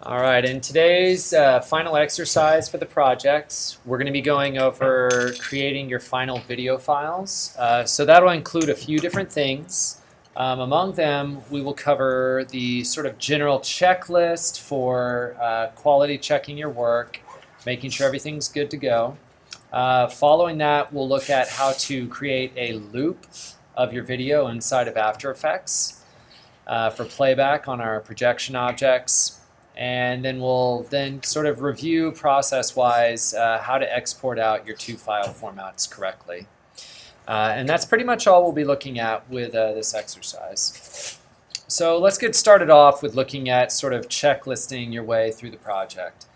All right, in today's final exercise for the project, we're going to be going over creating your final video files. So that'll include a few different things. Among them, we will cover the sort of general checklist for quality checking your work, making sure everything's good to go. Following that, we'll look at how to create a loop of your video inside of After Effects for playback on our projection objects. And then we'll sort of review process-wise how to export out your two file formats correctly. And that's pretty much all we'll be looking at with this exercise. So let's get started off with looking at sort of checklisting your way through the project.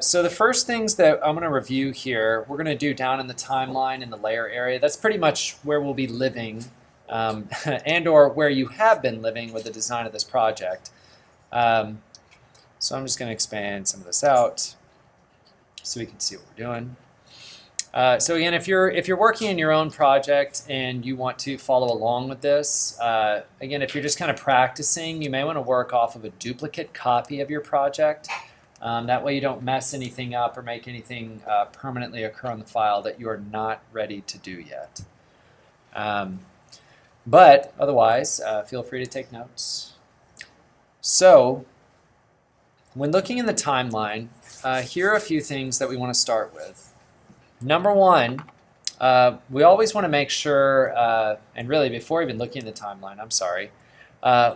So the first things that I'm going to review here, we're going to do down in the timeline in the layer area. That's pretty much where we'll be living and or where you have been living with the design of this project. So I'm just going to expand some of this out so we can see what we're doing. So again, if you're working in your own project and you want to follow along with this, again, if you're just kind of practicing, you may want to work off of a duplicate copy of your project. That way you don't mess anything up or make anything permanently occur on the file that you are not ready to do yet. But otherwise, feel free to take notes. So when looking in the timeline, here are a few things that we want to start with. Number one, we always want to make sure, and really before even looking at the timeline, I'm sorry,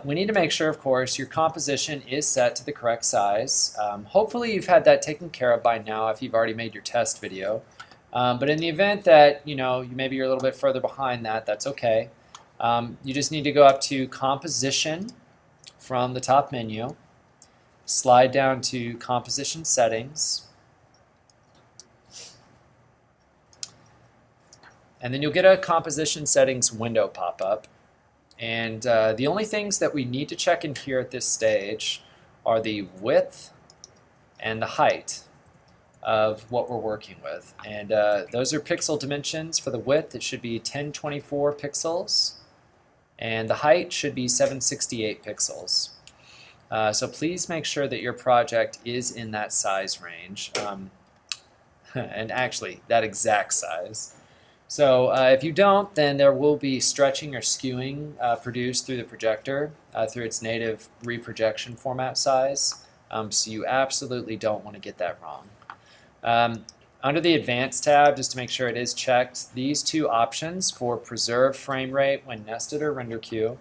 we need to make sure, of course, your composition is set to the correct size. Hopefully you've had that taken care of by now if you've already made your test video. But in the event that maybe you're a little bit further behind that, that's okay. You just need to go up to Composition from the top menu. Slide down to Composition Settings, and then you'll get a Composition Settings window pop up. And the only things that we need to check in here at this stage are the width and the height of what we're working with. And those are pixel dimensions. For the width, it should be 1024 pixels, and the height should be 768 pixels. So please make sure that your project is in that size range, and actually that exact size. So if you don't, then there will be stretching or skewing produced through the projector through its native reprojection format size. So you absolutely don't want to get that wrong. Under the Advanced tab, just to make sure it is checked, these two options for preserve frame rate when nested or render queue,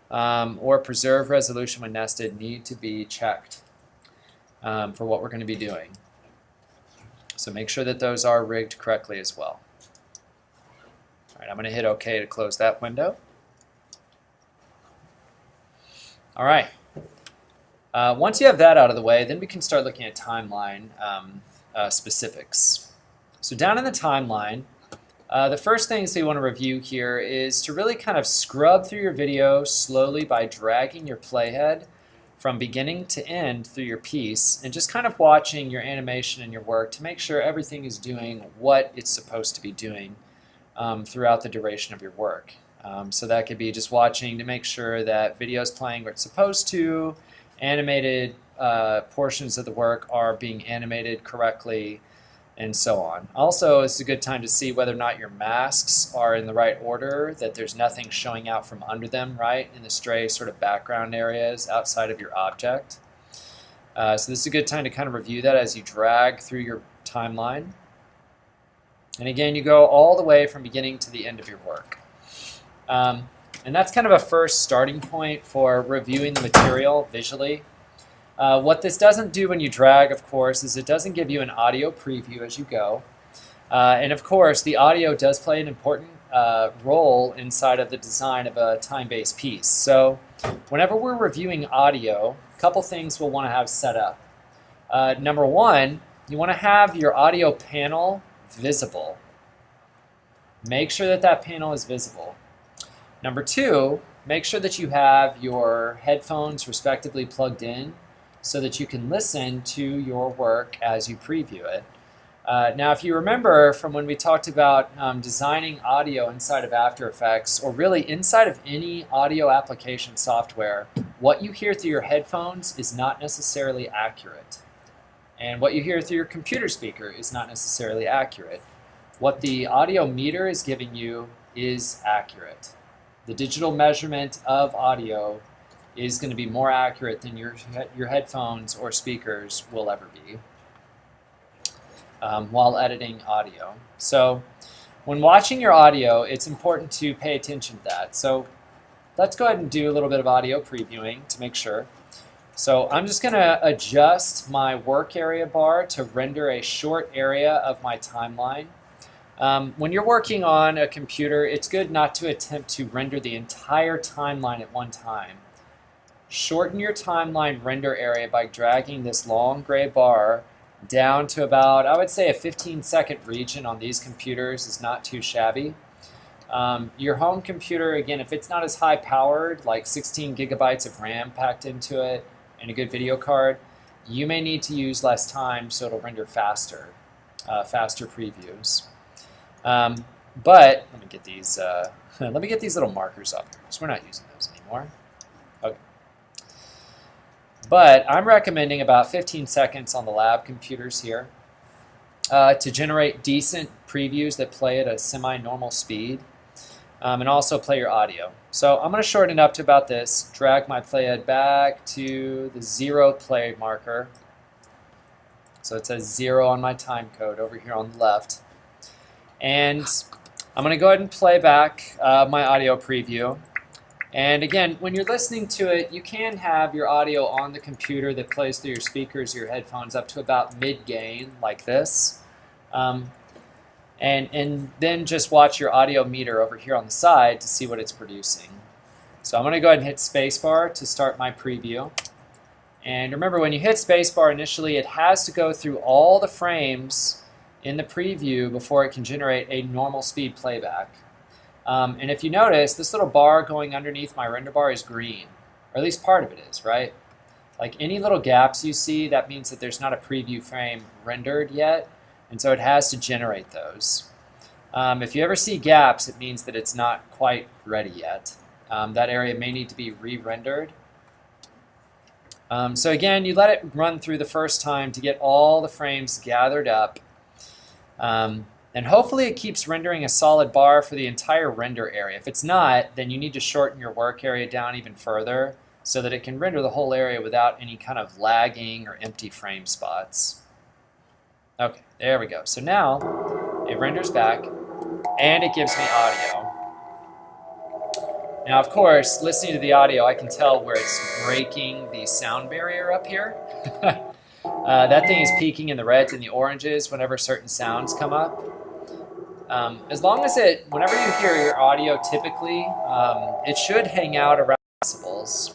or preserve resolution when nested need to be checked for what we're going to be doing. So make sure that those are rigged correctly as well. All right, I'm going to hit OK to close that window. All right. Once you have that out of the way, then we can start looking at timeline specifics. So down in the timeline, the first things that you want to review here is to really kind of scrub through your video slowly by dragging your playhead from beginning to end through your piece and just kind of watching your animation and your work to make sure everything is doing what it's supposed to be doing throughout the duration of your work. So that could be just watching to make sure that video is playing where it's supposed to, animated portions of the work are being animated correctly, and so on. Also, it's a good time to see whether or not your masks are in the right order, that there's nothing showing out from under them, right, in the stray sort of background areas outside of your object. So this is a good time to kind of review that as you drag through your timeline. And again, you go all the way from beginning to the end of your work. And that's kind of a first starting point for reviewing the material visually. What this doesn't do when you drag, of course, is it doesn't give you an audio preview as you go. And of course, the audio does play an important role inside of the design of a time-based piece. So whenever we're reviewing audio, a couple things we'll want to have set up. Number one, you want to have your audio panel visible. Make sure that that panel is visible. Number two, make sure that you have your headphones respectively plugged in so that you can listen to your work as you preview it. Now, if you remember from when we talked about designing audio inside of After Effects, or really inside of any audio application software, what you hear through your headphones is not necessarily accurate. And what you hear through your computer speaker is not necessarily accurate. What the audio meter is giving you is accurate. The digital measurement of audio is going to be more accurate than your headphones or speakers will ever be while editing audio. So when watching your audio, it's important to pay attention to that. So let's go ahead and do a little bit of audio previewing to make sure. So I'm just going to adjust my work area bar to render a short area of my timeline. When you're working on a computer, it's good not to attempt to render the entire timeline at one time. Shorten your timeline render area by dragging this long gray bar down to about, I would say, a 15-second region on these computers is not too shabby. Your home computer, again, if it's not as high powered, like 16 gigabytes of RAM packed into it and a good video card, you may need to use less time so it'll render faster, faster previews. But let me get these little markers up here because we're not using those anymore. Okay. But I'm recommending about 15 seconds on the lab computers here to generate decent previews that play at a semi-normal speed and also play your audio. So I'm going to shorten it up to about this, drag my playhead back to the 0 play marker. So it says 0 on my time code over here on the left. And I'm going to go ahead and play back my audio preview. And again, when you're listening to it, you can have your audio on the computer that plays through your speakers, your headphones, up to about mid-gain, like this. And then just watch your audio meter over here on the side to see what it's producing. So I'm going to go ahead and hit spacebar to start my preview. And remember, when you hit spacebar initially, it has to go through all the frames in the preview before it can generate a normal speed playback. And if you notice, this little bar going underneath my render bar is green, or at least part of it is, right? Like any little gaps you see, that means that there's not a preview frame rendered yet, and so it has to generate those. If you ever see gaps, it means that it's not quite ready yet. That area may need to be re-rendered. So again, you let it run through the first time to get all the frames gathered up. And hopefully it keeps rendering a solid bar for the entire render area. If it's not, then you need to shorten your work area down even further so that it can render the whole area without any kind of lagging or empty frame spots. Okay, there we go. So now it renders back and it gives me audio. Now, of course, listening to the audio, I can tell where it's breaking the sound barrier up here. That thing is peaking in the reds and the oranges whenever certain sounds come up. As long as whenever you hear your audio typically, it should hang out around decibels.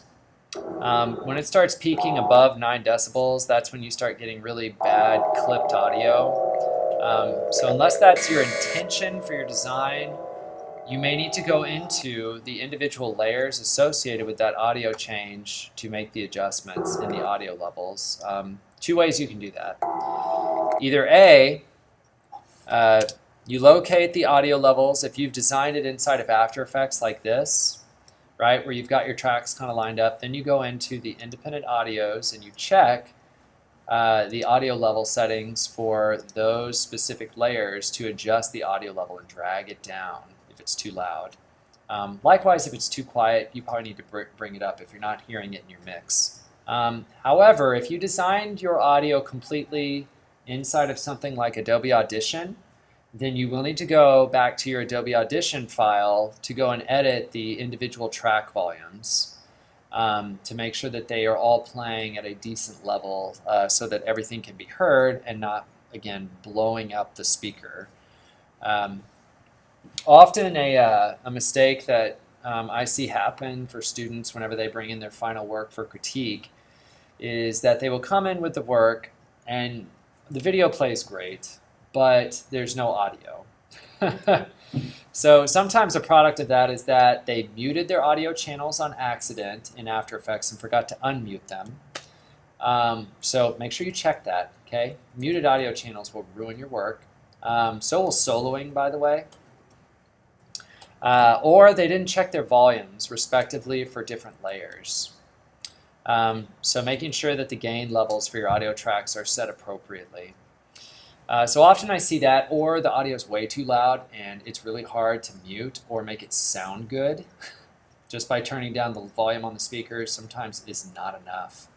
When it starts peaking above 9 decibels, that's when you start getting really bad clipped audio. So unless that's your intention for your design, you may need to go into the individual layers associated with that audio change to make the adjustments in the audio levels. 2 ways you can do that. Either A, you locate the audio levels if you've designed it inside of After Effects like this, right, where you've got your tracks kind of lined up. Then you go into the independent audios and you check the audio level settings for those specific layers to adjust the audio level and drag it down if it's too loud. Likewise, if it's too quiet, you probably need to bring it up if you're not hearing it in your mix. However, if you designed your audio completely inside of something like Adobe Audition, then you will need to go back to your Adobe Audition file to go and edit the individual track volumes to make sure that they are all playing at a decent level so that everything can be heard and not, again, blowing up the speaker. Often a mistake that I see happen for students whenever they bring in their final work for critique is that they will come in with the work and the video plays great, but there's no audio. So sometimes a product of that is that they muted their audio channels on accident in After Effects and forgot to unmute them. So make sure you check that, okay? Muted audio channels will ruin your work. So will soloing, by the way. Or they didn't check their volumes, respectively, for different layers. So making sure that the gain levels for your audio tracks are set appropriately. So often I see that, or the audio is way too loud and it's really hard to mute or make it sound good. Just by turning down the volume on the speakers sometimes is not enough.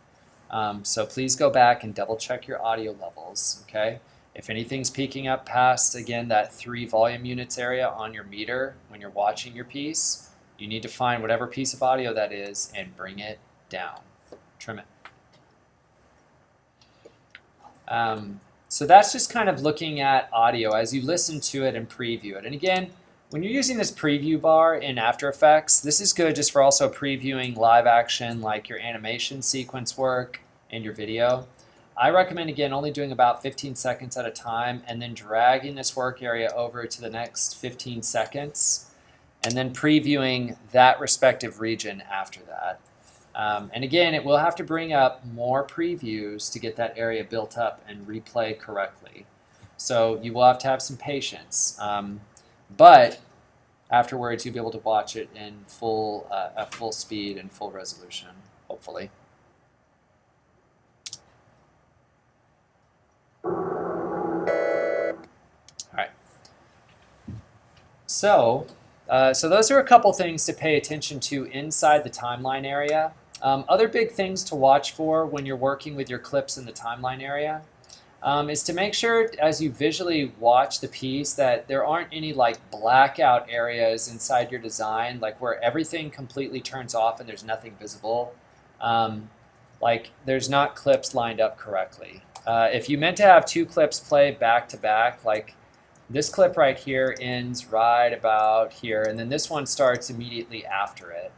So please go back and double check your audio levels, okay? If anything's peaking up past, again, that 3 volume units area on your meter when you're watching your piece, you need to find whatever piece of audio that is and bring it down. Trim it. So that's just kind of looking at audio as you listen to it and preview it. And again, when you're using this preview bar in After Effects, this is good just for also previewing live action like your animation sequence work and your video. I recommend, again, only doing about 15 seconds at a time and then dragging this work area over to the next 15 seconds and then previewing that respective region after that. And again, it will have to bring up more previews to get that area built up and replay correctly. So you will have to have some patience. But afterwards, you'll be able to watch it in at full speed and full resolution, hopefully. All right. So those are a couple things to pay attention to inside the timeline area. Other big things to watch for when you're working with your clips in the timeline area is to make sure as you visually watch the piece that there aren't any like blackout areas inside your design, like where everything completely turns off and there's nothing visible. Like there's not clips lined up correctly. If you meant to have 2 clips play back to back, like this clip right here ends right about here, and then this one starts immediately after it.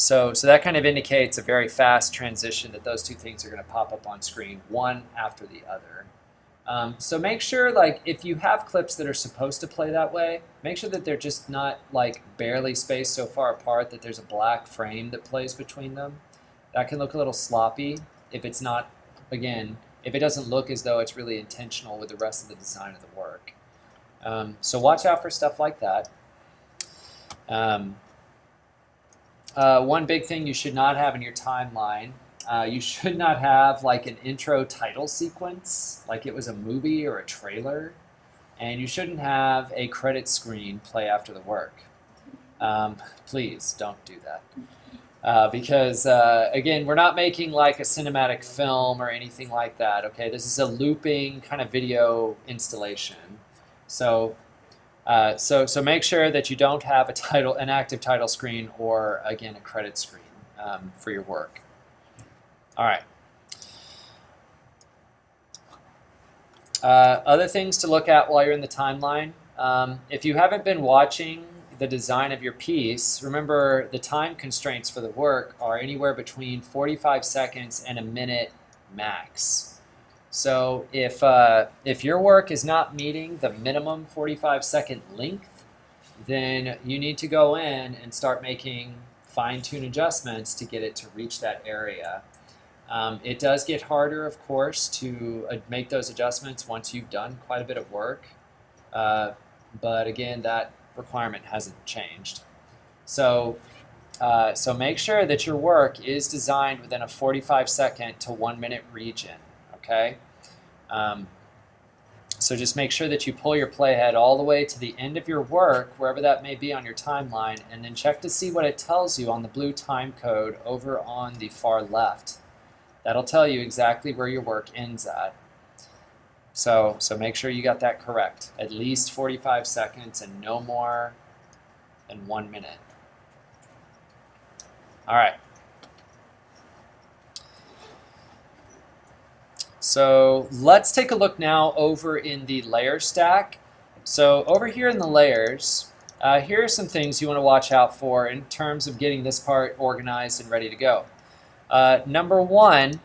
So that kind of indicates a very fast transition that those 2 things are going to pop up on screen, one after the other. So make sure, like, if you have clips that are supposed to play that way, make sure that they're just not, like, barely spaced so far apart that there's a black frame that plays between them. That can look a little sloppy if it's not, again, if it doesn't look as though it's really intentional with the rest of the design of the work. So watch out for stuff like that. One big thing you should not have in your timeline, you should not have like an intro title sequence, like it was a movie or a trailer, and you shouldn't have a credit screen play after the work. Please don't do that. Because, again, we're not making like a cinematic film or anything like that, okay? This is a looping kind of video installation. So make sure that you don't have an active title screen or, again, a credit screen for your work. All right. Other things to look at while you're in the timeline. If you haven't been watching the design of your piece, remember the time constraints for the work are anywhere between 45 seconds and a minute max. So if your work is not meeting the minimum 45-second length, then you need to go in and start making fine-tune adjustments to get it to reach that area. It does get harder, of course, to make those adjustments once you've done quite a bit of work. But again, that requirement hasn't changed. So make sure that your work is designed within a 45-second to 1-minute region, okay? So just make sure that you pull your playhead all the way to the end of your work, wherever that may be on your timeline, and then check to see what it tells you on the blue time code over on the far left. That'll tell you exactly where your work ends at. So make sure you got that correct. At least 45 seconds and no more than 1 minute. All right. So let's take a look now over in the layer stack. So over here in the layers, here are some things you want to watch out for in terms of getting this part organized and ready to go. Number one,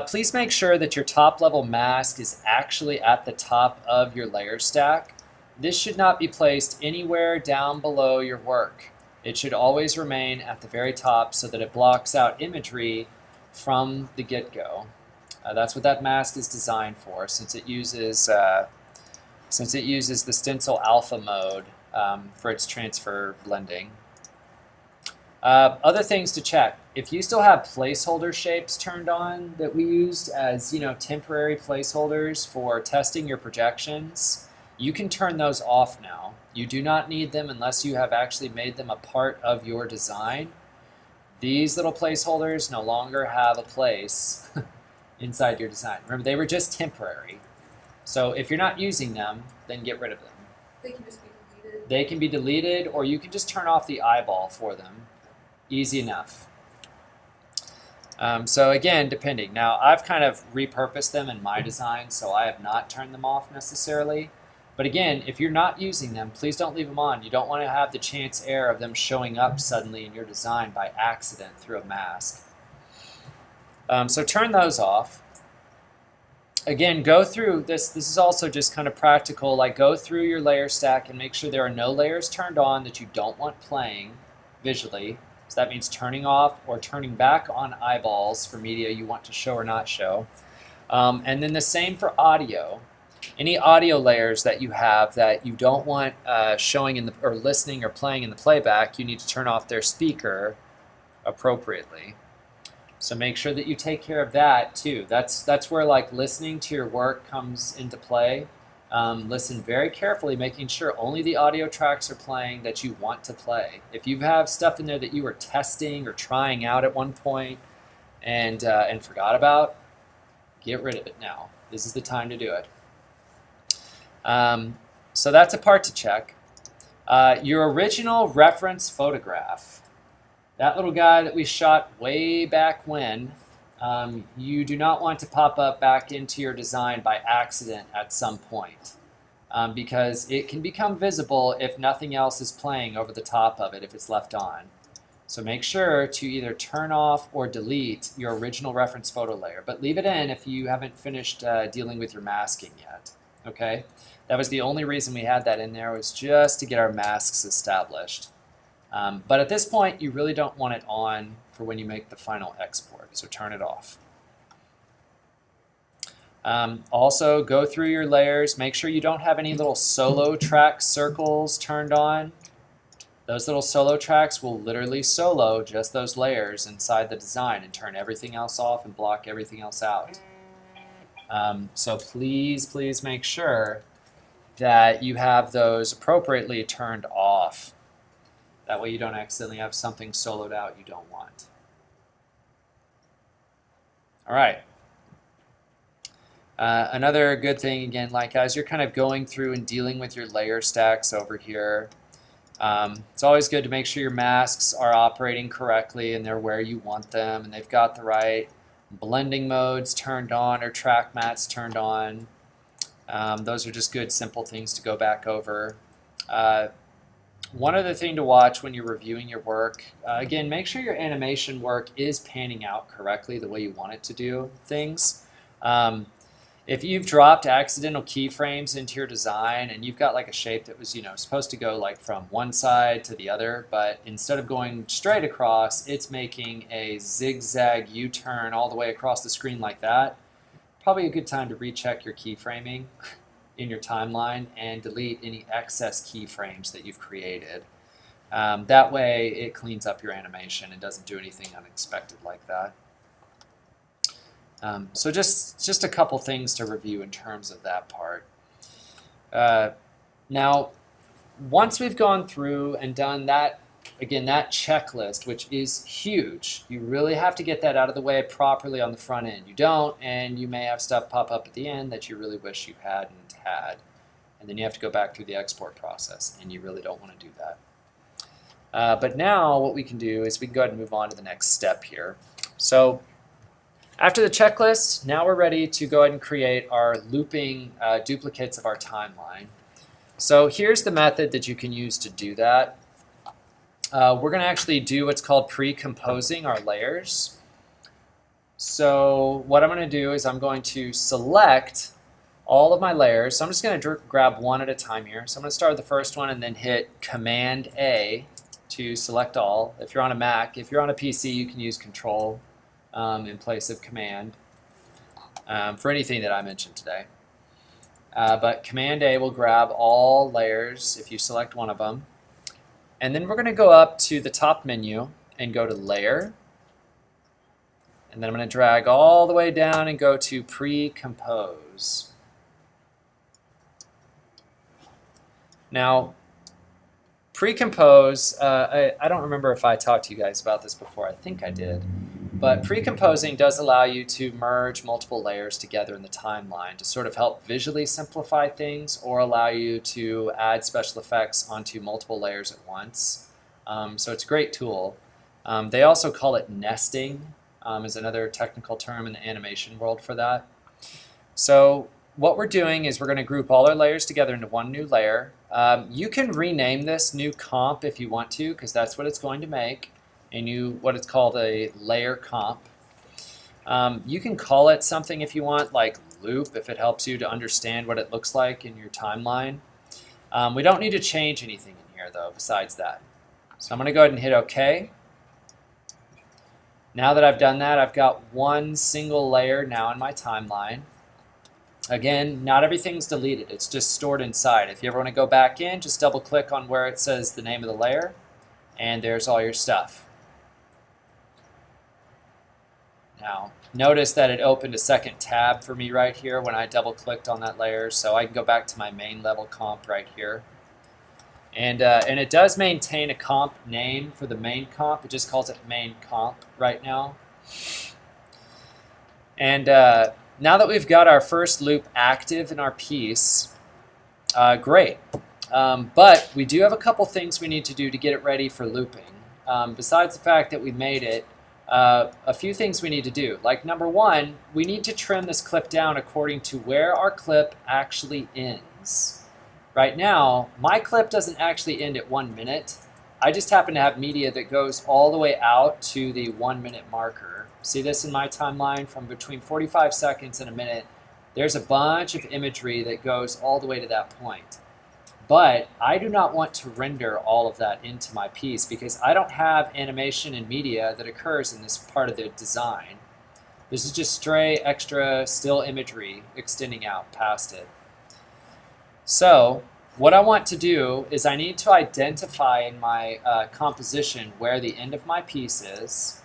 please make sure that your top level mask is actually at the top of your layer stack. This should not be placed anywhere down below your work. It should always remain at the very top so that it blocks out imagery from the get-go. That's what that mask is designed for, since it uses the stencil alpha mode for its transfer blending. Other things to check: if you still have placeholder shapes turned on that we used as temporary placeholders for testing your projections, you can turn those off now. You do not need them unless you have actually made them a part of your design. These little placeholders no longer have a place inside your design. Remember, they were just temporary. So if you're not using them, then get rid of them. They can just be deleted. They can be deleted, or you can just turn off the eyeball for them. Easy enough. So again, depending. Now, I've kind of repurposed them in my design, so I have not turned them off necessarily. But again, if you're not using them, please don't leave them on. You don't want to have the chance error of them showing up suddenly in your design by accident through a mask. So turn those off. Again, go through this. This is also just kind of practical. Like, go through your layer stack and make sure there are no layers turned on that you don't want playing visually. So that means turning off or turning back on eyeballs for media you want to show or not show. And then the same for audio. Any audio layers that you have that you don't want showing in the or listening or playing in the playback, you need to turn off their speaker appropriately. So make sure that you take care of that too. That's where like listening to your work comes into play. Listen very carefully, making sure only the audio tracks are playing that you want to play. If you have stuff in there that you were testing or trying out at one point and forgot about, get rid of it now. This is the time to do it. So that's a part to check. Your original reference photograph, that little guy that we shot way back when, you do not want to pop up back into your design by accident at some point, because it can become visible if nothing else is playing over the top of it if it's left on. So make sure to either turn off or delete your original reference photo layer, but leave it in if you haven't finished dealing with your masking yet. Okay? That was the only reason we had that in there, was just to get our masks established. But at this point, you really don't want it on for when you make the final export, so turn it off. Also, go through your layers. Make sure you don't have any little solo track circles turned on. Those little solo tracks will literally solo just those layers inside the design and turn everything else off and block everything else out. So please make sure that you have those appropriately turned off. That way you don't accidentally have something soloed out you don't want. All right. Another good thing, again, like as you're kind of going through and dealing with your layer stacks over here, it's always good to make sure your masks are operating correctly and they're where you want them and they've got the right blending modes turned on or track mats turned on. Those are just good, simple things to go back over. One other thing to watch when you're reviewing your work, again, make sure your animation work is panning out correctly the way you want it to do things. If you've dropped accidental keyframes into your design and you've got like a shape that was supposed to go like from one side to the other, but instead of going straight across, it's making a zigzag U-turn all the way across the screen like that, probably a good time to recheck your keyframing in your timeline and delete any excess keyframes that you've created. That way it cleans up your animation and doesn't do anything unexpected like that. So just a couple things to review in terms of that part. Now, once we've gone through and done that, again, that checklist, which is huge, you really have to get that out of the way properly on the front end. You don't, and you may have stuff pop up at the end that you really wish you hadn't had. And then you have to go back through the export process, and you really don't want to do that. But now what we can do is we can go ahead and move on to the next step here. So after the checklist, now we're ready to go ahead and create our looping duplicates of our timeline. So here's the method that you can use to do that. We're going to actually do what's called pre-composing our layers. So what I'm going to do is I'm going to select all of my layers. So I'm just going to grab one at a time here. So I'm going to start with the first one and then hit Command A to select all. If you're on a Mac, if you're on a PC, you can use Control in place of Command for anything that I mentioned today. But Command A will grab all layers if you select one of them. And then we're going to go up to the top menu and go to Layer. And then I'm going to drag all the way down and go to Pre-Compose. Now, Pre-Compose, I don't remember if I talked to you guys about this before. I think I did. But pre-composing does allow you to merge multiple layers together in the timeline to sort of help visually simplify things or allow you to add special effects onto multiple layers at once. So it's a great tool. They also call it nesting, is another technical term in the animation world for that. So what we're doing is we're going to group all our layers together into one new layer. You can rename this new comp if you want to, because that's what it's going to make. What it's called a layer comp. You can call it something if you want, like loop, if it helps you to understand what it looks like in your timeline. We don't need to change anything in here though besides that. So I'm going to go ahead and hit OK. Now that I've done that, I've got one single layer now in my timeline. Again, not everything's deleted, it's just stored inside. If you ever want to go back in, just double click on where it says the name of the layer, and there's all your stuff. Now, notice that it opened a second tab for me right here when I double clicked on that layer, so I can go back to my main level comp right here. And it does maintain a comp name for the main comp. It just calls it main comp right now. And now that we've got our first loop active in our piece, great. But we do have a couple things we need to do to get it ready for looping. Besides the fact that we made it, a few things we need to do. Like number one, we need to trim this clip down according to where our clip actually ends. Right now, my clip doesn't actually end at 1 minute. I just happen to have media that goes all the way out to the 1 minute marker. See this in my timeline from between 45 seconds and a minute. There's a bunch of imagery that goes all the way to that point. But I do not want to render all of that into my piece because I don't have animation and media that occurs in this part of the design. This is just stray extra still imagery extending out past it. So what I want to do is I need to identify in my composition where the end of my piece is.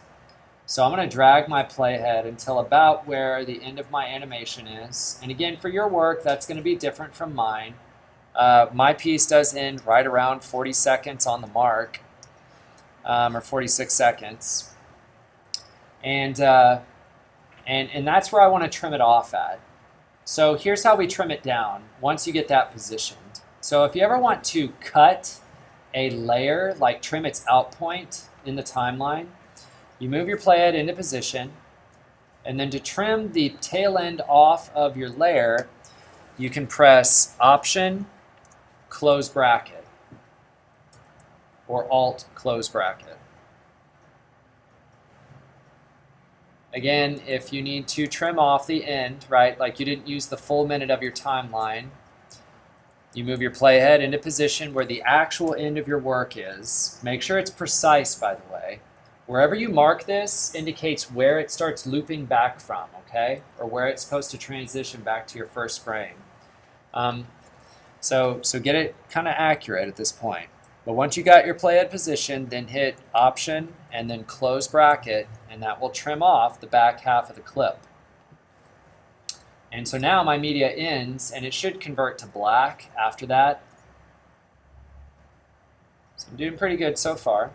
So I'm going to drag my playhead until about where the end of my animation is. And again, for your work, that's going to be different from mine. My piece does end right around 40 seconds on the mark, or 46 seconds. And that's where I want to trim it off at. So here's how we trim it down once you get that positioned. So if you ever want to cut a layer, like trim its out point in the timeline, you move your playhead into position, and then to trim the tail end off of your layer, you can press Option, close bracket, or Alt, close bracket. Again, if you need to trim off the end, right, like you didn't use the full minute of your timeline, you move your playhead into position where the actual end of your work is. Make sure it's precise, by the way. Wherever you mark this indicates where it starts looping back from, okay? Or where it's supposed to transition back to your first frame. So get it kind of accurate at this point. But once you got your playhead positioned, then hit Option and then close bracket, and that will trim off the back half of the clip. And so now my media ends, and it should convert to black after that. So I'm doing pretty good so far.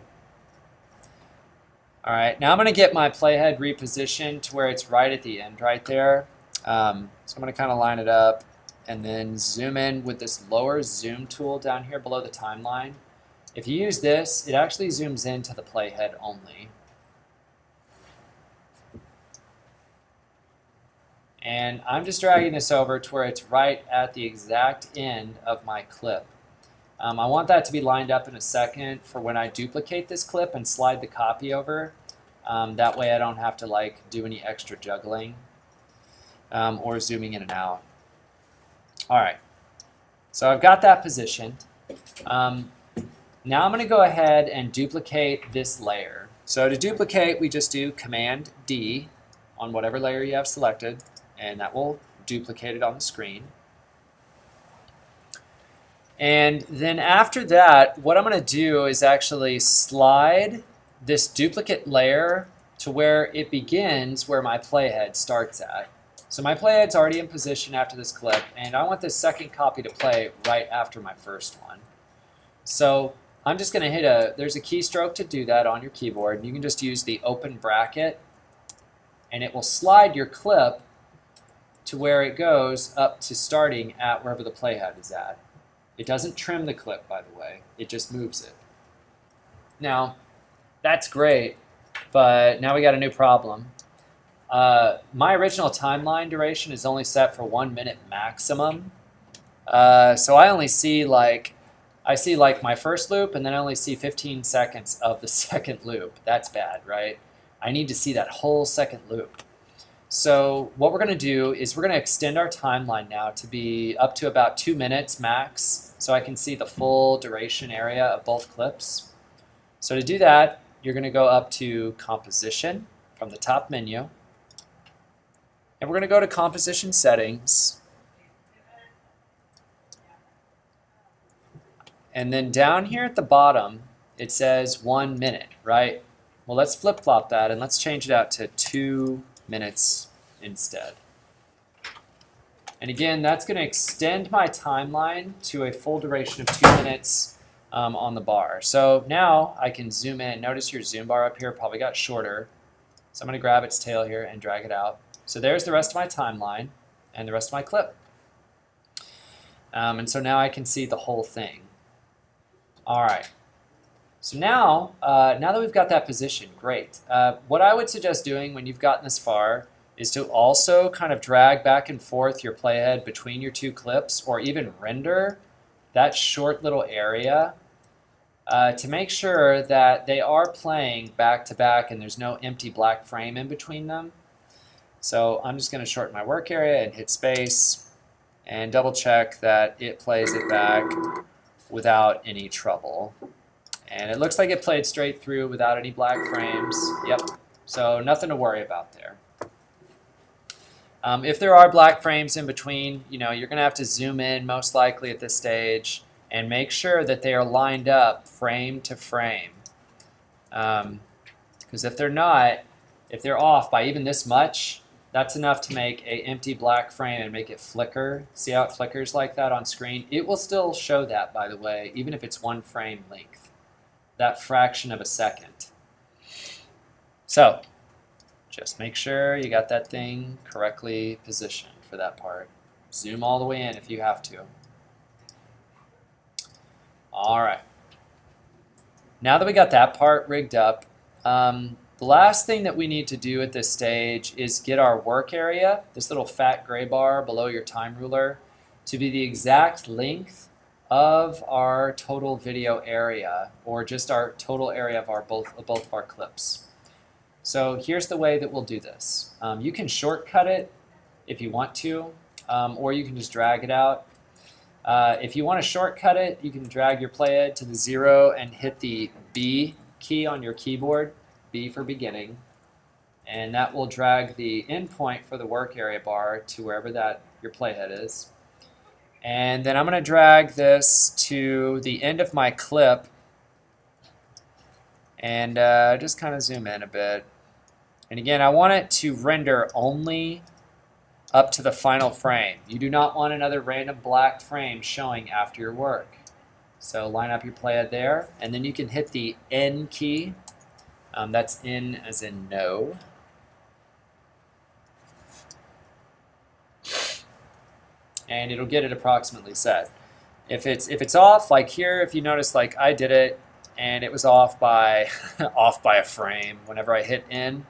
All right, now I'm going to get my playhead repositioned to where it's right at the end right there. So I'm going to kind of line it up and then zoom in with this lower zoom tool down here below the timeline. If you use this, it actually zooms into the playhead only. And I'm just dragging this over to where it's right at the exact end of my clip. I want that to be lined up in a second for when I duplicate this clip and slide the copy over. That way I don't have to like do any extra juggling or zooming in and out. All right, so I've got that positioned. Now I'm going to go ahead and duplicate this layer. So to duplicate, we just do Command D on whatever layer you have selected, and that will duplicate it on the screen. And then after that, what I'm going to do is actually slide this duplicate layer to where it begins where my playhead starts at. So my playhead's already in position after this clip, and I want this second copy to play right after my first one. So I'm just going to hit there's a keystroke to do that on your keyboard. You can just use the open bracket, and it will slide your clip to where it goes up to starting at wherever the playhead is at. It doesn't trim the clip, by the way. It just moves it. Now, that's great, but now we got a new problem. My original timeline duration is only set for 1 minute maximum. So I only see like my first loop, and then I only see 15 seconds of the second loop. That's bad, right? I need to see that whole second loop. So what we're going to do is we're going to extend our timeline now to be up to about 2 minutes max, so I can see the full duration area of both clips. So to do that, you're going to go up to Composition from the top menu, and we're going to go to Composition Settings. And then down here at the bottom, it says 1 minute, right? Well, let's flip-flop that, and let's change it out to 2 minutes instead. And again, that's going to extend my timeline to a full duration of 2 minutes on the bar. So now I can zoom in. Notice your zoom bar up here probably got shorter. So I'm going to grab its tail here and drag it out. So there's the rest of my timeline and the rest of my clip. And so now I can see the whole thing. All right. So now that we've got that position, great. What I would suggest doing when you've gotten this far is to also kind of drag back and forth your playhead between your two clips, or even render that short little area to make sure that they are playing back to back and there's no empty black frame in between them. So I'm just going to shorten my work area and hit space and double check that it plays it back without any trouble. And it looks like it played straight through without any black frames. Yep, so nothing to worry about there. If there are black frames in between, you're going to have to zoom in most likely at this stage and make sure that they are lined up frame to frame. Because if they're not, if they're off by even this much, that's enough to make an empty black frame and make it flicker. See how it flickers like that on screen? It will still show that, by the way, even if it's 1 frame length. That fraction of a second. So just make sure you got that thing correctly positioned for that part. Zoom all the way in if you have to. All right. Now that we got that part rigged up, the last thing that we need to do at this stage is get our work area, this little fat gray bar below your time ruler, to be the exact length of our total video area, or just our total area of both of our clips. So here's the way that we'll do this. You can shortcut it if you want to, or you can just drag it out. If you want to shortcut it, you can drag your playhead to the 0 and hit the B key on your keyboard, B for beginning, and that will drag the endpoint for the work area bar to wherever your playhead is. And then I'm going to drag this to the end of my clip and just kind of zoom in a bit. And again, I want it to render only up to the final frame. You do not want another random black frame showing after your work. So line up your playhead there, and then you can hit the N key. That's in as in no. And it'll get it approximately set. If it's off, like here, if you notice, like I did it and it was off by off by a frame whenever I hit N,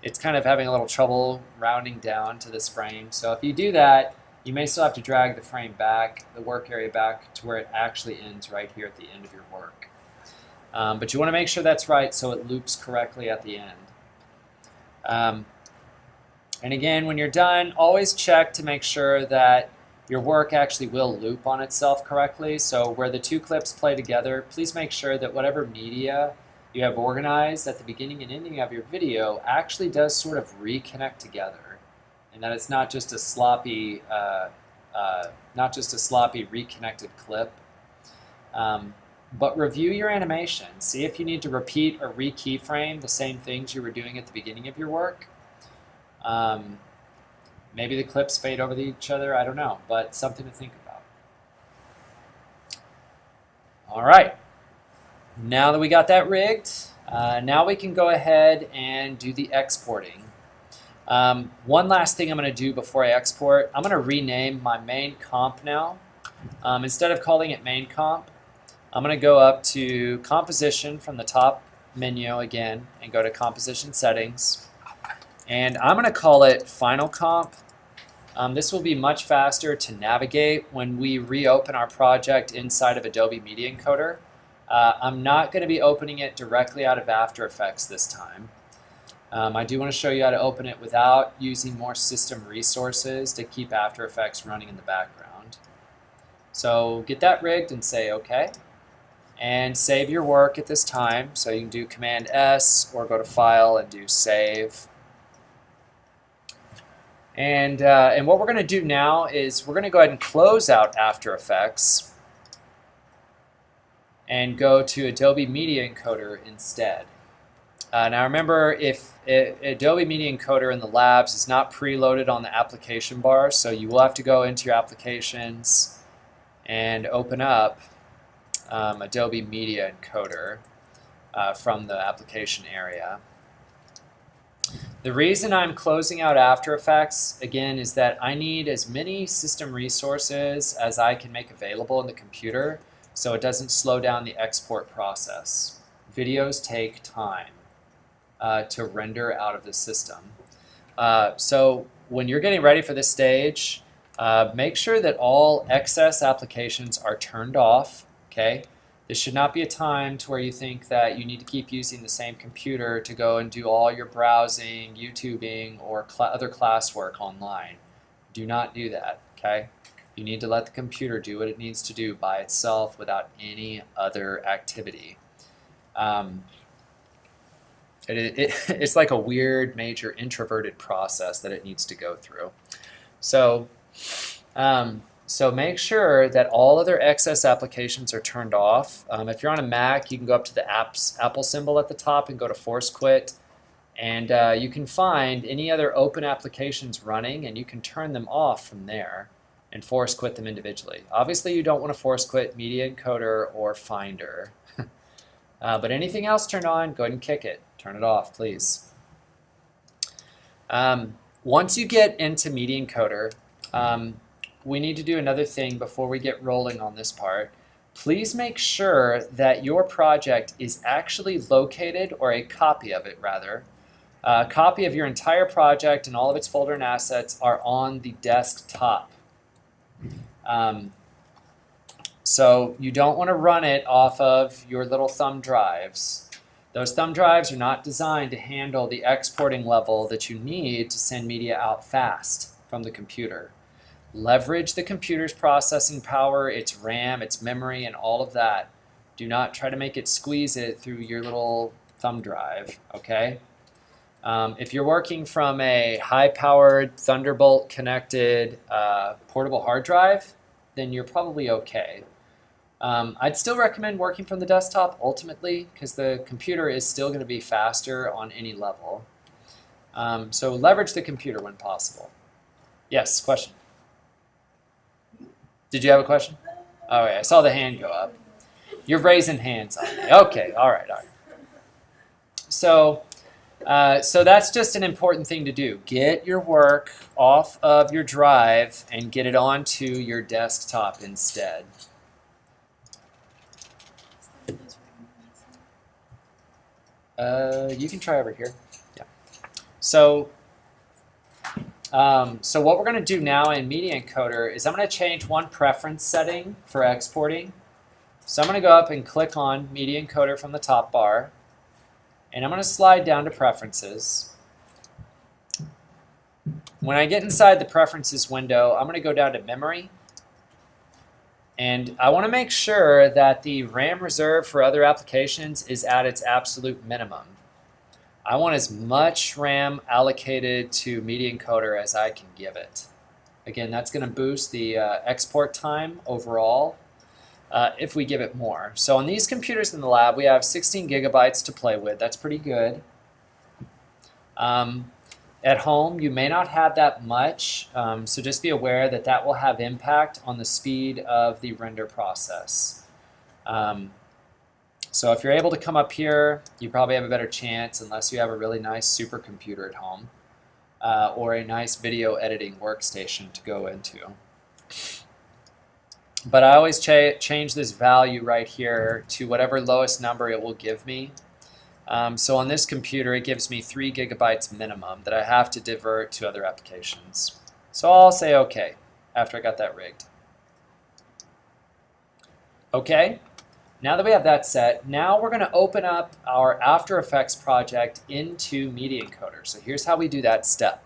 it's kind of having a little trouble rounding down to this frame. So if you do that, you may still have to drag the frame back, the work area back to where it actually ends right here at the end of your work. But you want to make sure that's right so it loops correctly at the end. And again, when you're done, always check to make sure that your work actually will loop on itself correctly. So where the two clips play together, please make sure that whatever media you have organized at the beginning and ending of your video actually does sort of reconnect together, and that it's not just a sloppy, reconnected clip. But review your animation. See if you need to repeat or re-keyframe the same things you were doing at the beginning of your work. Maybe the clips fade over each other, I don't know, but something to think about. All right, now that we got that rigged, now we can go ahead and do the exporting. One last thing I'm going to do before I export, I'm going to rename my main comp now. Instead of calling it main comp, I'm going to go up to composition from the top menu again and go to composition settings. And I'm going to call it final comp. This will be much faster to navigate when we reopen our project inside of Adobe Media Encoder. I'm not going to be opening it directly out of After Effects this time. I do want to show you how to open it without using more system resources to keep After Effects running in the background. So get that rigged and say OK. And save your work at this time. So you can do Command S or go to File and do Save. And what we're going to do now is we're going to go ahead and close out After Effects and go to Adobe Media Encoder instead. Now remember, if Adobe Media Encoder in the labs is not preloaded on the application bar, so you will have to go into your applications and open up Adobe Media Encoder from the application area. The reason I'm closing out After Effects, again, is that I need as many system resources as I can make available in the computer so it doesn't slow down the export process. Videos take time to render out of the system. So when you're getting ready for this stage, make sure that all excess applications are turned off. Okay? This should not be a time to where you think that you need to keep using the same computer to go and do all your browsing, YouTubing, or other classwork online. Do not do that, okay? You need to let the computer do what it needs to do by itself without any other activity. It's like a weird, major introverted process that it needs to go through. So make sure that all other excess applications are turned off. If you're on a Mac, you can go up to the Apple symbol at the top and go to Force Quit. And you can find any other open applications running, and you can turn them off from there and force quit them individually. Obviously, you don't want to force quit Media Encoder or Finder. But anything else turned on, go ahead and kick it. Turn it off, please. Once you get into Media Encoder, we need to do another thing before we get rolling on this part. Please make sure that your project is actually located, or a copy of it rather. A copy of your entire project and all of its folder and assets are on the desktop. So you don't want to run it off of your little thumb drives. Those thumb drives are not designed to handle the exporting level that you need to send media out fast from the computer. Leverage the computer's processing power, its RAM, its memory, and all of that. Do not try to make it squeeze it through your little thumb drive, okay? If you're working from a high-powered, Thunderbolt-connected portable hard drive, then you're probably okay. I'd still recommend working from the desktop ultimately, because the computer is still going to be faster on any level. So leverage the computer when possible. Yes, question? Did you have a question? Oh, yeah, I saw the hand go up. You're raising hands on me. Okay, all right. So that's just an important thing to do. Get your work off of your drive and get it onto your desktop instead. You can try over here. Yeah. So what we're going to do now in Media Encoder is I'm going to change one preference setting for exporting. So I'm going to go up and click on Media Encoder from the top bar, and I'm going to slide down to Preferences. When I get inside the Preferences window, I'm going to go down to Memory, And I want to make sure that the RAM reserve for other applications is at its absolute minimum. I want as much RAM allocated to Media Encoder as I can give it. Again, that's going to boost the export time overall if we give it more. So on these computers in the lab, we have 16 gigabytes to play with. That's pretty good. At home, you may not have that much, so just be aware that that will have impact on the speed of the render process. So if you're able to come up here, you probably have a better chance unless you have a really nice supercomputer at home or a nice video editing workstation to go into. But I always change this value right here to whatever lowest number it will give me. So on this computer, it gives me 3 gigabytes minimum that I have to divert to other applications. So I'll say OK after I got that rigged. OK, now that we have that set, now we're going to open up our After Effects project into Media Encoder. So here's how we do that step.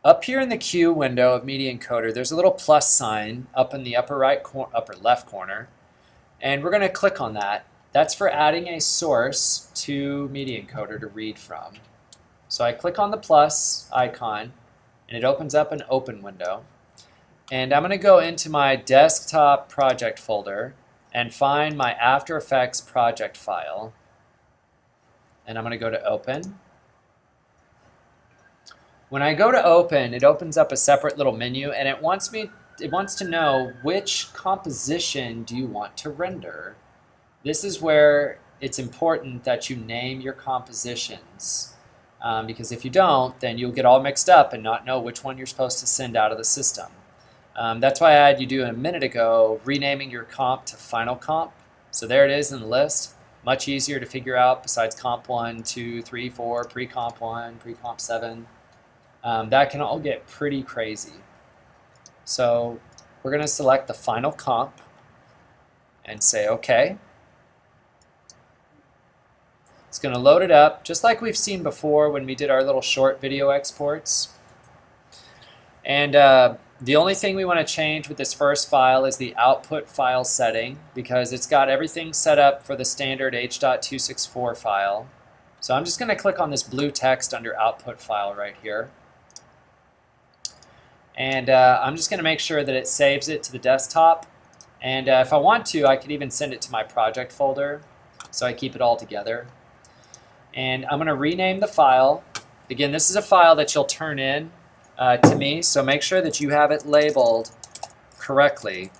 Up here in the Q window of Media Encoder, there's a little plus sign up in the upper left corner, and we're going to click on that. That's for adding a source to Media Encoder to read from. So I click on the plus icon, and it opens up an open window. And I'm going to go into my desktop project folder and find my After Effects project file. And I'm going to go to open. When I go to open, it opens up a separate little menu, and it wants to know which composition do you want to render. This is where it's important that you name your compositions, because if you don't, then you'll get all mixed up and not know which one you're supposed to send out of the system. That's why I had you do a minute ago, renaming your comp to final comp. So there it is in the list. Much easier to figure out besides comp 1, 2, 3, 4, pre-comp 1, pre-comp 7. That can all get pretty crazy. So we're going to select the final comp and say OK. It's going to load it up just like we've seen before when we did our little short video exports. And the only thing we want to change with this first file is the output file setting, because it's got everything set up for the standard H.264 file. So I'm just going to click on this blue text under output file right here. And I'm just going to make sure that it saves it to the desktop. And if I want to, I could even send it to my project folder so I keep it all together. And I'm going to rename the file. Again, this is a file that you'll turn in to me, so make sure that you have it labeled correctly.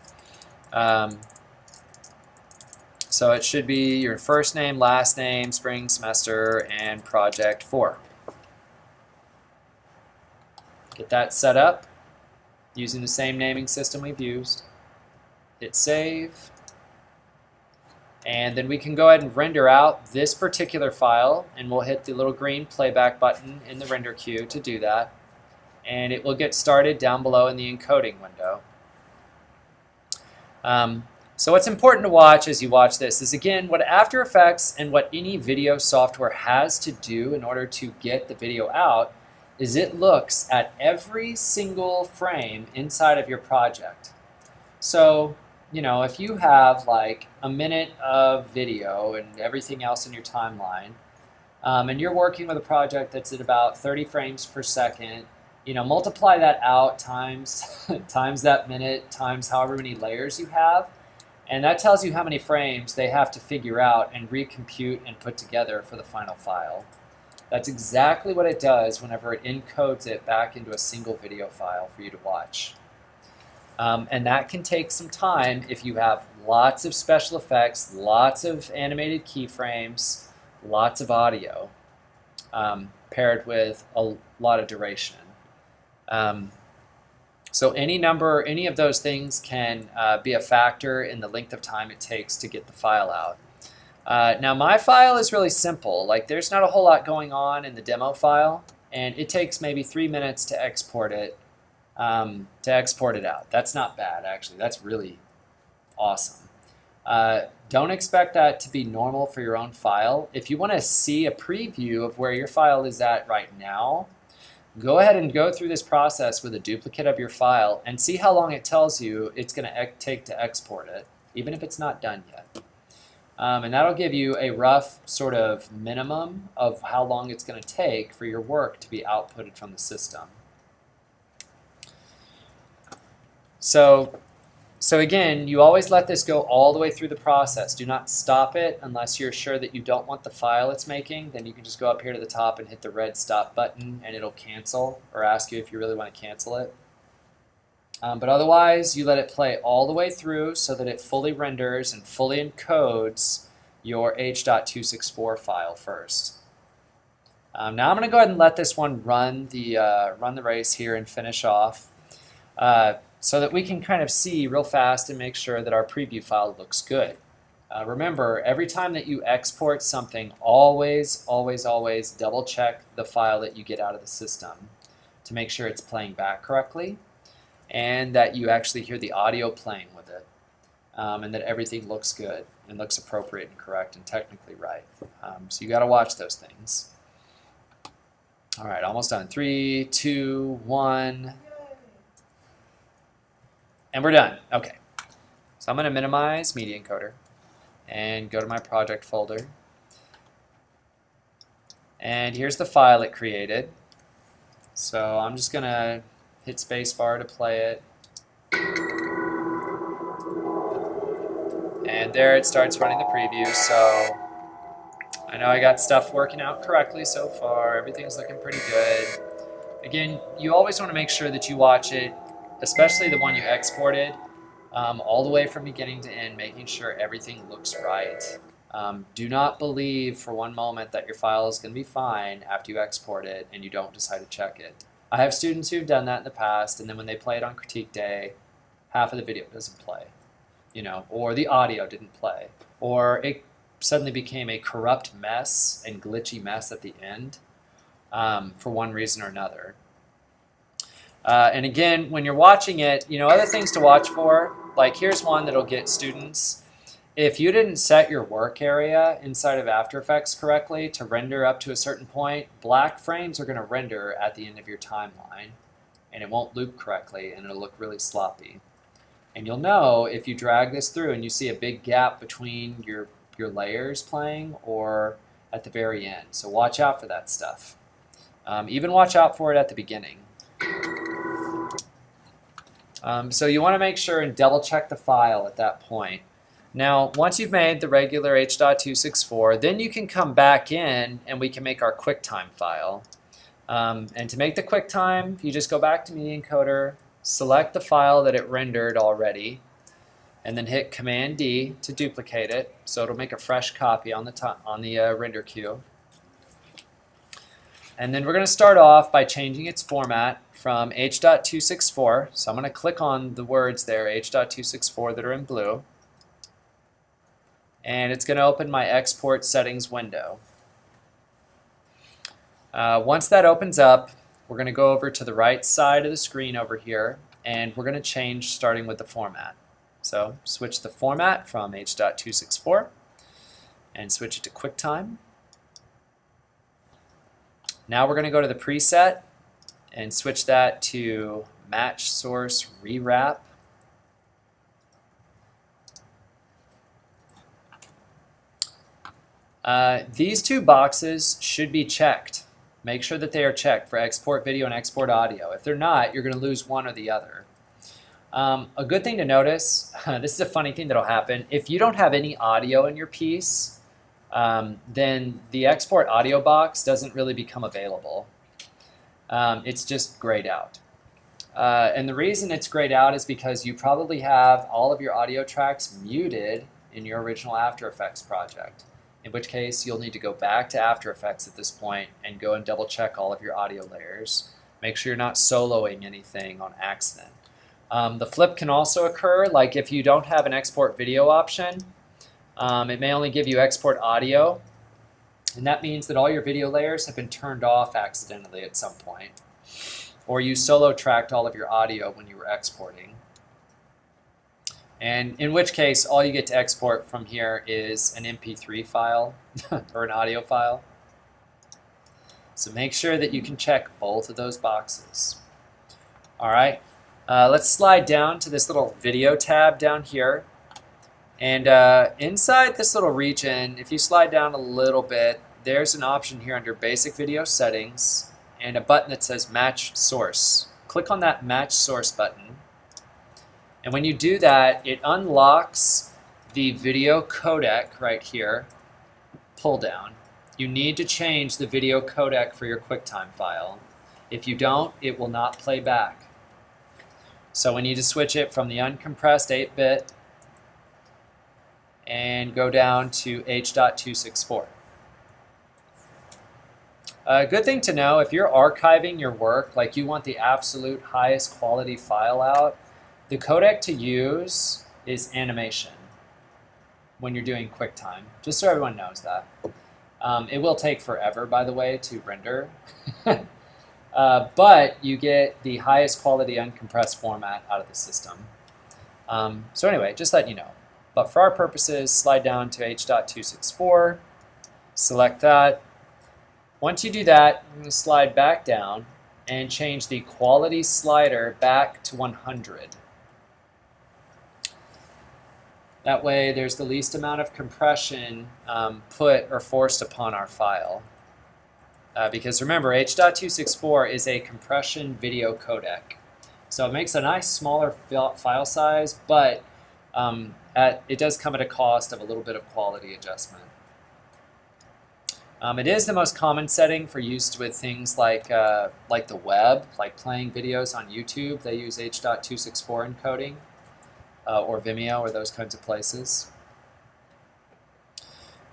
So it should be your first name, last name, spring, semester, and project 4. Get that set up using the same naming system we've used. Hit save. And then we can go ahead and render out this particular file, and we'll hit the little green playback button in the render queue to do that. And it will get started down below in the encoding window. So what's important to watch as you watch this is, again, what After Effects and what any video software has to do in order to get the video out is it looks at every single frame inside of your project. So, you know, if you have like a minute of video and everything else in your timeline, and you're working with a project that's at about 30 frames per second, you know, multiply that out times that minute times however many layers you have, and that tells you how many frames they have to figure out and recompute and put together for the final file. That's exactly what it does whenever it encodes it back into a single video file for you to watch. And that can take some time if you have lots of special effects, lots of animated keyframes, lots of audio, paired with a lot of duration. So any of those things can be a factor in the length of time it takes to get the file out. Now my file is really simple. Like, there's not a whole lot going on in the demo file, and it takes maybe 3 minutes to export it out. That's not bad, actually. That's really awesome. Don't expect that to be normal for your own file. If you want to see a preview of where your file is at right now, go ahead and go through this process with a duplicate of your file and see how long it tells you it's going to take to export it, even if it's not done yet. And that'll give you a rough sort of minimum of how long it's going to take for your work to be outputted from the system. So again, you always let this go all the way through the process. Do not stop it unless you're sure that you don't want the file it's making. Then you can just go up here to the top and hit the red stop button and it'll cancel or ask you if you really want to cancel it. But otherwise, you let it play all the way through so that it fully renders and fully encodes your H.264 file first. Now I'm going to go ahead and let this one run the race here and finish off so that we can kind of see real fast and make sure that our preview file looks good. Remember, every time that you export something, always double check the file that you get out of the system to make sure it's playing back correctly, and that you actually hear the audio playing with it, and that everything looks good and looks appropriate and correct and technically right. So you got to watch those things. All right, almost done. 3, 2, 1, and we're done. Okay, so I'm going to minimize Media Encoder and go to my project folder. And here's the file it created. So I'm just going to hit spacebar to play it. And there it starts running the preview. So I know I got stuff working out correctly so far. Everything's looking pretty good. Again, you always want to make sure that you watch it, especially the one you exported, all the way from beginning to end, making sure everything looks right. Do not believe for one moment that your file is going to be fine after you export it and you don't decide to check it. I have students who've done that in the past, and then when they play it on critique day, half of the video doesn't play, or the audio didn't play, or it suddenly became a corrupt mess and glitchy mess at the end for one reason or another. And again, when you're watching it, other things to watch for, like here's one that'll get students. If you didn't set your work area inside of After Effects correctly to render up to a certain point, black frames are going to render at the end of your timeline, and it won't loop correctly, and it'll look really sloppy. And you'll know if you drag this through and you see a big gap between your layers playing or at the very end. So watch out for that stuff. Even watch out for it at the beginning. So you want to make sure and double check the file at that point. Now, once you've made the regular H.264, then you can come back in and we can make our QuickTime file. And to make the QuickTime, you just go back to Media Encoder, select the file that it rendered already, and then hit Command-D to duplicate it, so it'll make a fresh copy on the render queue. And then we're going to start off by changing its format from H.264. So I'm going to click on the words there, H.264, that are in blue. And it's going to open my export settings window. Once that opens up, we're going to go over to the right side of the screen over here, and we're going to change starting with the format. So switch the format from H.264 and switch it to QuickTime. Now we're going to go to the preset and switch that to Match Source Rewrap. These two boxes should be checked. Make sure that they are checked for export video and export audio. If they're not, you're going to lose one or the other. A good thing to notice, this is a funny thing that'll happen, if you don't have any audio in your piece, then the export audio box doesn't really become available. It's just grayed out. And the reason it's grayed out is because you probably have all of your audio tracks muted in your original After Effects project, in which case you'll need to go back to After Effects at this point and go and double check all of your audio layers. Make sure you're not soloing anything on accident. The flip can also occur, like if you don't have an export video option, it may only give you export audio, and that means that all your video layers have been turned off accidentally at some point, or you solo tracked all of your audio when you were exporting. And in which case, all you get to export from here is an MP3 file or an audio file. So make sure that you can check both of those boxes. All right, let's slide down to this little video tab down here. And inside this little region, if you slide down a little bit, there's an option here under Basic Video Settings and a button that says Match Source. Click on that Match Source button. And when you do that, it unlocks the video codec right here, pull down. You need to change the video codec for your QuickTime file. If you don't, it will not play back. So we need to switch it from the uncompressed 8-bit and go down to H.264. A good thing to know, if you're archiving your work, like you want the absolute highest quality file out, the codec to use is animation when you're doing QuickTime, just so everyone knows that. It will take forever, by the way, to render. But you get the highest quality uncompressed format out of the system. So anyway, just let you know. But for our purposes, slide down to H.264, select that. Once you do that, I'm going to slide back down and change the quality slider back to 100. That way there's the least amount of compression put or forced upon our file. Because remember, H.264 is a compression video codec. So it makes a nice smaller file size, but it does come at a cost of a little bit of quality adjustment. It is the most common setting for use with things like the web, like playing videos on YouTube. They use H.264 encoding, or Vimeo, or those kinds of places.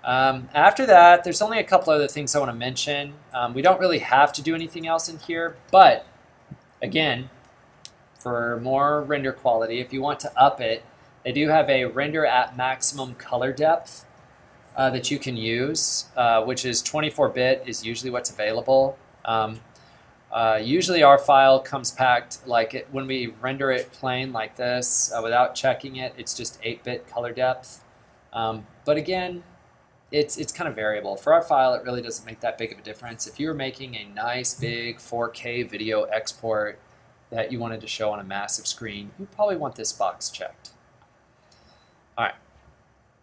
After that, there's only a couple other things I want to mention. We don't really have to do anything else in here, but again, for more render quality, if you want to up it, they do have a render at maximum color depth that you can use, which is 24-bit is usually what's available. Usually our file comes packed like it, when we render it plain like this without checking it, it's just 8-bit color depth. But again, it's kind of variable. For our file, it really doesn't make that big of a difference. If you were making a nice big 4K video export that you wanted to show on a massive screen, you probably want this box checked. All right.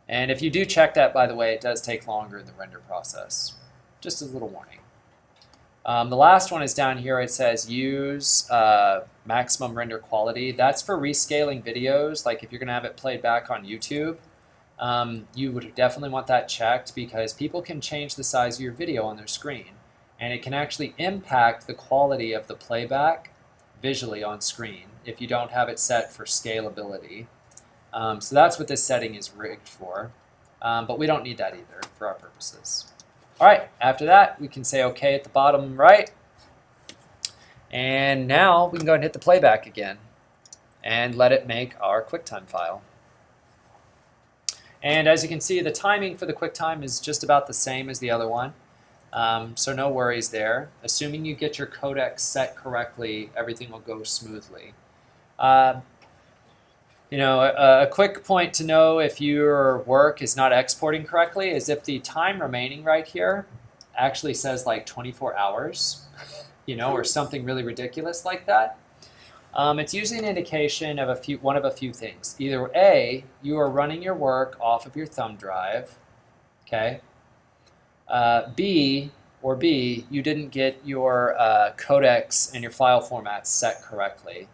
And if you do check that, by the way, it does take longer in the render process. Just a little warning. The last one is down here. It says use maximum render quality. That's for rescaling videos. Like if you're going to have it played back on YouTube, you would definitely want that checked, because people can change the size of your video on their screen. And it can actually impact the quality of the playback visually on screen if you don't have it set for scalability. So that's what this setting is rigged for. But we don't need that either for our purposes. All right, after that, we can say OK at the bottom right. And now we can go ahead and hit the playback again and let it make our QuickTime file. And as you can see, the timing for the QuickTime is just about the same as the other one. So no worries there. Assuming you get your codec set correctly, everything will go smoothly. A quick point to know if your work is not exporting correctly is if the time remaining right here actually says like 24 hours, or something really ridiculous like that. It's usually an indication of one of a few things. Either A, you are running your work off of your thumb drive, okay? B, you didn't get your codecs and your file formats set correctly.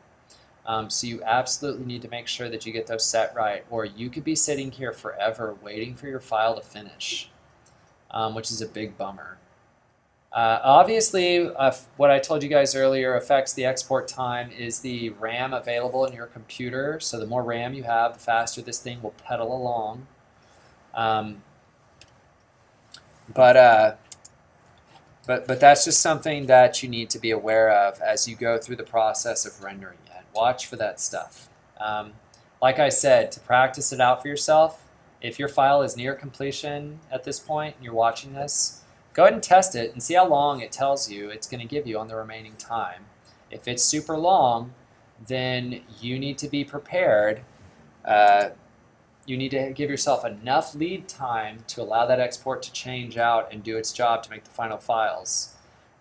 So you absolutely need to make sure that you get those set right, or you could be sitting here forever waiting for your file to finish, which is a big bummer. Obviously, what I told you guys earlier affects the export time is the RAM available in your computer. So the more RAM you have, the faster this thing will pedal along. But that's just something that you need to be aware of as you go through the process of rendering it. Watch for that stuff. Like I said, to practice it out for yourself, if your file is near completion at this point and you're watching this, go ahead and test it and see how long it tells you it's going to give you on the remaining time. If it's super long, then you need to be prepared. You need to give yourself enough lead time to allow that export to change out and do its job to make the final files.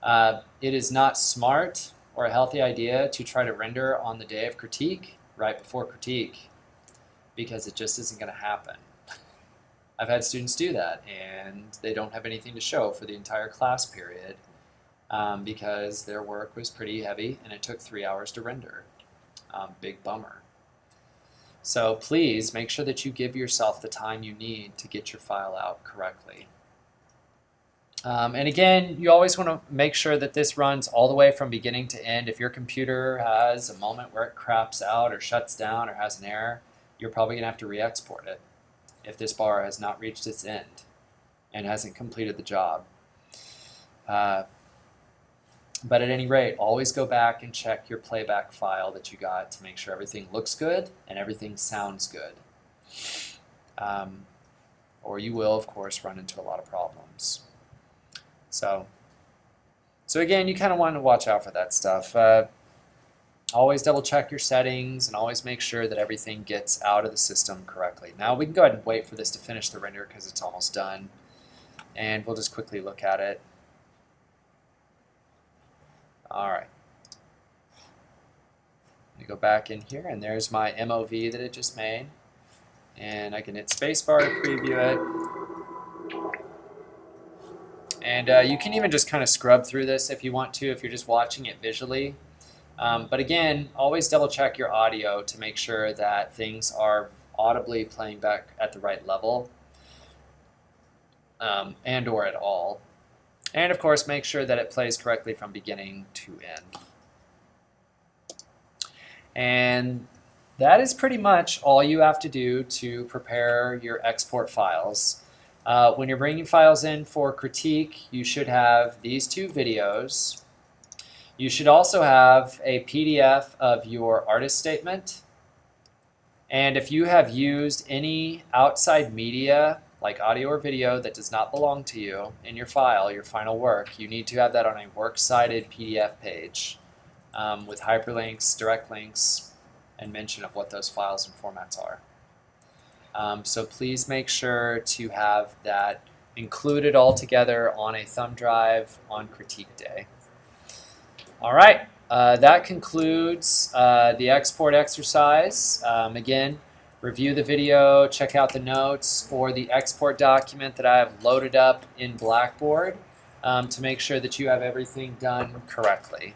It is not smart or a healthy idea to try to render on the day of critique right before critique, because it just isn't going to happen. I've had students do that, and they don't have anything to show for the entire class period because their work was pretty heavy and it took 3 hours to render. Big bummer. So please make sure that you give yourself the time you need to get your file out correctly. And again, you always want to make sure that this runs all the way from beginning to end. If your computer has a moment where it craps out or shuts down or has an error, you're probably going to have to re-export it if this bar has not reached its end and hasn't completed the job. But at any rate, always go back and check your playback file that you got to make sure everything looks good and everything sounds good. Or you will, of course, run into a lot of problems. So again, you kind of want to watch out for that stuff. Always double check your settings and always make sure that everything gets out of the system correctly. Now we can go ahead and wait for this to finish the render because it's almost done. And we'll just quickly look at it. All right. Let me go back in here, and there's my MOV that it just made. And I can hit spacebar to preview it. And you can even just kind of scrub through this if you want to, if you're just watching it visually. But again, always double check your audio to make sure that things are audibly playing back at the right level and or at all. And of course, make sure that it plays correctly from beginning to end. And that is pretty much all you have to do to prepare your export files. When you're bringing files in for critique, you should have these 2 videos. You should also have a PDF of your artist statement. And if you have used any outside media, like audio or video, that does not belong to you in your file, your final work, you need to have that on a works-cited PDF page with hyperlinks, direct links, and mention of what those files and formats are. So please make sure to have that included all together on a thumb drive on critique day. All right, that concludes the export exercise. Again, review the video, check out the notes or the export document that I have loaded up in Blackboard to make sure that you have everything done correctly.